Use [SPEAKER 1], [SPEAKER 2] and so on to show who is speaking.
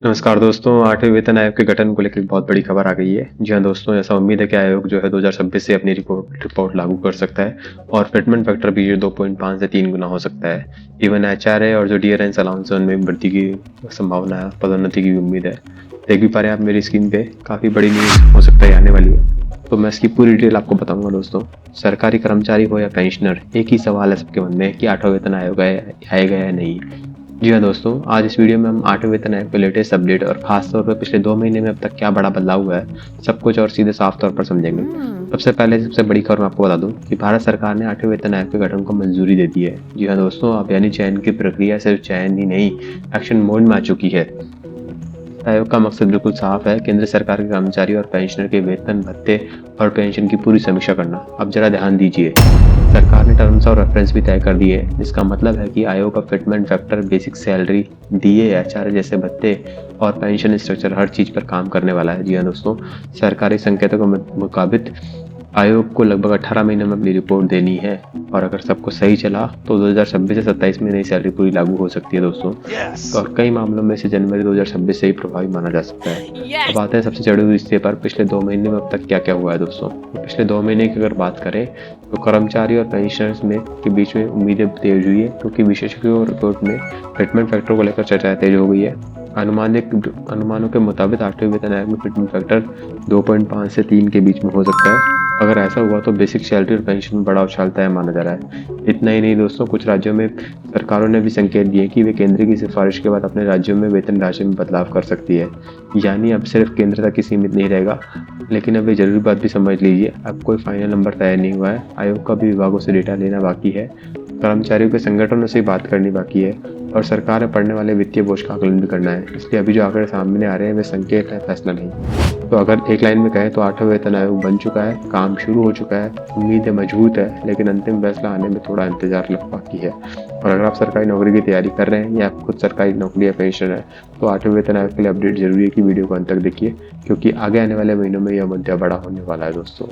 [SPEAKER 1] नमस्कार दोस्तों, 8वें वेतन आयोग के गठन को लेकर एक बहुत बड़ी खबर आ गई है। जी हाँ दोस्तों, ऐसा उम्मीद है कि आयोग जो है 2026 से अपनी रिपोर्ट लागू कर सकता है और फिटमेंट फैक्टर भी जो 2.5 से 3 गुना हो सकता है। इवन एचआरए और जो डियरेंस अलाउंस है उनमें भी वृद्धि की संभावना है, पदोन्नति की भी उम्मीद है। देख भी पा रहे हैं आप मेरी स्क्रीन पे, काफ़ी बड़ी न्यूज़ हो सकता है आने वाली है। तो मैं इसकी पूरी डिटेल आपको बताऊंगा दोस्तों। सरकारी कर्मचारी हो या पेंशनर, एक ही सवाल है सबके मन में कि 8वां वेतन आयोग आएगा या नहीं। जी हाँ दोस्तों, आज इस वीडियो में हम 8वें वेतन आयोग के लेटेस्ट अपडेट और खास तौर पर पिछले 2 महीने में अब तक क्या बड़ा बदलाव हुआ है, सब कुछ और सीधे साफ तौर पर समझेंगे। सबसे बड़ी खबर मैं आपको बता दूं कि भारत सरकार ने 8वें वेतन आयोग के गठन को मंजूरी दे दी है। जी हाँ दोस्तों, अब यानी चयन की प्रक्रिया सिर्फ चयन ही नहीं, एक्शन मोड में आ चुकी है। आयोग का मकसद बिल्कुल साफ है, केंद्र सरकार के कर्मचारी और पेंशनर के वेतन भत्ते और पेंशन की पूरी समीक्षा करना। अब जरा ध्यान दीजिए, सरकार ने टर्म्स और रेफरेंस भी तय कर दिए हैं। इसका मतलब है कि आयोग का fitment factor, basic salary, DA, HR जैसे भत्ते और पेंशन स्ट्रक्चर हर चीज पर काम करने वाला है। जी हाँ दोस्तों, सरकारी संकेतों के मुताबिक आयोग को लगभग 18 महीने में अपनी रिपोर्ट देनी है और अगर सब कुछ सही चला तो 2026 से 27 में नई सैलरी पूरी लागू हो सकती है दोस्तों। तो और कई मामलों में से जनवरी 2026 से ही प्रभावी माना जा सकता है। अब आते हैं सबसे जड़ी हुई हिस्से पर, पिछले 2 महीने में अब तक क्या क्या हुआ है दोस्तों। तो पिछले 2 महीने की अगर बात करें तो कर्मचारी और पेंशनर्स में के बीच में उम्मीदें तेज हुई है, क्योंकि विशेषज्ञों रिपोर्ट में फिटमेंट फैक्टर को लेकर चर्चा तेज हो गई है। अनुमानों के मुताबिक 8वें वेतन आयोग में फिटमेंट फैक्टर 2.5 से 3 के बीच में हो सकता है। अगर ऐसा हुआ तो बेसिक सैलरी और पेंशन में बड़ा उछाल तय माना जा रहा है। इतना ही नहीं दोस्तों, कुछ राज्यों में सरकारों ने भी संकेत दिए कि वे केंद्र की सिफारिश के बाद अपने राज्यों में वेतन राशि में बदलाव कर सकती है। यानी अब सिर्फ केंद्र तक ही सीमित नहीं रहेगा। लेकिन अब ये जरूरी बात भी समझ लीजिए, अब कोई फाइनल नंबर तय नहीं हुआ है। आयोग का भी विभागों से डेटा लेना बाकी है, कर्मचारियों के संगठनों से बात करनी बाकी है और सरकार में पड़ने वाले वित्तीय बोझ का आकलन भी करना है। इसलिए अभी जो आंकड़े सामने आ रहे हैं वे संकेत है, फैसला नहीं। तो अगर एक लाइन में कहें तो 8वां वेतन आयोग बन चुका है, काम शुरू हो चुका है, उम्मीदें मजबूत है, लेकिन अंतिम फैसला आने में थोड़ा इंतजार लग बाकी है। और अगर आप सरकारी नौकरी की तैयारी कर रहे हैं या आप खुद सरकारी नौकरी या पेंशन है तो 8वें वेतन आयोग के लिए अपडेट जरूरी है कि वीडियो को अंत तक देखिए, क्योंकि आगे आने वाले महीनों में यह मुद्दा बड़ा होने वाला है दोस्तों।